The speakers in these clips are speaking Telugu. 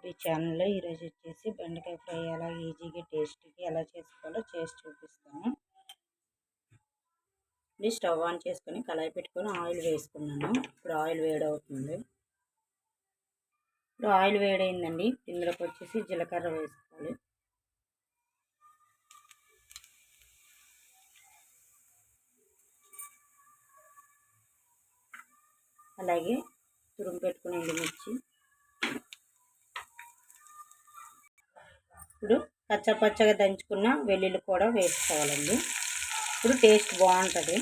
ఈ ఛానల్లో ఈరోజు వచ్చేసి బెండకాయ ఫ్రై ఎలా ఈజీగా టేస్టీగా ఎలా చేసుకోవాలో చేసి చూపిస్తాను. ఇది స్టవ్ ఆన్ చేసుకొని కళాయి పెట్టుకొని ఆయిల్ వేసుకున్నాను. ఇప్పుడు ఆయిల్ వేడవుతుంది. ఇప్పుడు ఆయిల్ వేడైందండి. ఇందులోకి వచ్చేసి జీలకర్ర వేసుకోవాలి. అలాగే తురుము పెట్టుకుని ఎండుమిర్చి, ఇప్పుడు పచ్చగా దంచుకున్న వెల్లుల్లి కూడా వేసుకోవాలండి. ఇప్పుడు టేస్ట్ బాగుంటుంది.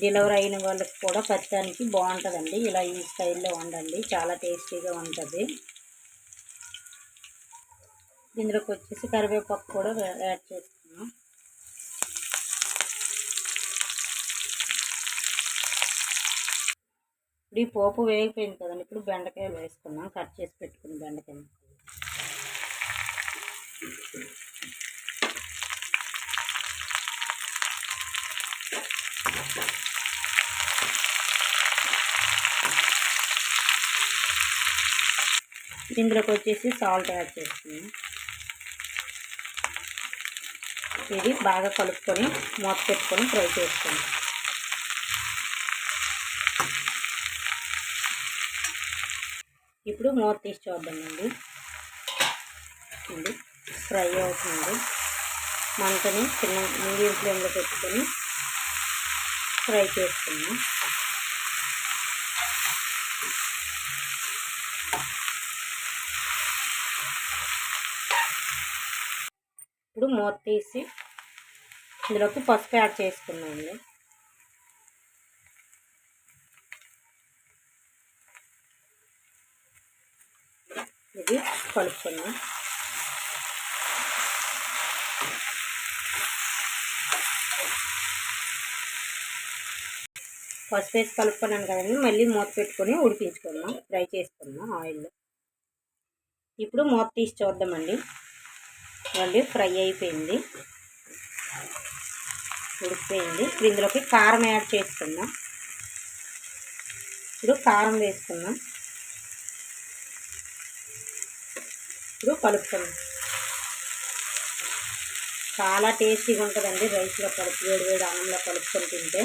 డెలివరీ అయిన వాళ్ళకి కూడా పచ్చడానికి బాగుంటుందండి. ఇలా ఈ స్టైల్లో వండండి, చాలా టేస్టీగా ఉంటుంది. ఇందులోకి వచ్చేసి కరివేపాకు కూడా యాడ్ చేస్తున్నాం. ఇప్పుడు ఈ పోపు వేగిపోయింది కదండి. ఇప్పుడు బెండకాయలు వేసుకున్నాం, కట్ చేసి పెట్టుకుని బెండకాయలు. ఇందులోకి వచ్చేసి సాల్ట్ యాడ్ చేస్తున్నాం. ఇది బాగా కలుపుకొని మూత పెట్టుకొని ఫ్రై చేసుకుంటాం. ఇప్పుడు మూత తీసి చూద్దామండి. ఇది ఫ్రై అవుతుంది. మంటని చిన్న మీడియం ఫ్లేమ్లో పెట్టుకొని ఫ్రై చేసుకున్నాం. ఇప్పుడు మూత తీసి ఇందులోకి పసుపు యాడ్ చేసుకున్నామండి. ఇది కలుపుకున్నాం. పసుపు వేసి కలుపుకున్నాను కదండి. మళ్ళీ మూత పెట్టుకొని ఉడికించుకున్నాం, ఫ్రై చేసుకున్నాం ఆయిల్లో. ఇప్పుడు మూత తీసి చూద్దామండి. మళ్ళీ ఫ్రై అయిపోయింది, ఉడికిపోయింది. ఇప్పుడు ఇందులోకి కారం యాడ్ చేసుకుందాం. ఇప్పుడు కారం వేసుకున్నాం. ఇప్పుడు కలుపుకున్నాం. చాలా టేస్టీగా ఉంటుందండి. రైస్లో కలుపు వేడి అన్నంలో కలుపుకొని తింటే.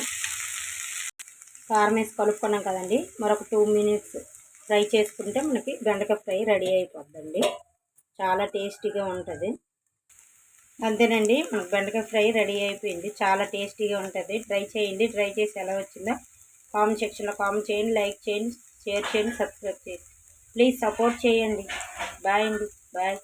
కారం వేసి కలుపుకున్నాం కదండి. మరొక 2 minutes ఫ్రై చేసుకుంటే మనకి బెండకాయ ఫ్రై రెడీ అయిపోద్దండి. చాలా టేస్టీగా ఉంటుంది. అంతేనండి, మనకు బెండకాయ ఫ్రై రెడీ అయిపోయింది. చాలా టేస్టీగా ఉంటుంది. ట్రై చేయండి. ట్రై చేసి ఎలా వచ్చిందో కామెంట్ సెక్షన్లో కామెంట్ చేయండి. లైక్ చేయండి, షేర్ చేయండి, సబ్స్క్రైబ్ చేయండి. ప్లీజ్ సపోర్ట్ చేయండి. బాయ్ అండి. బాయ్.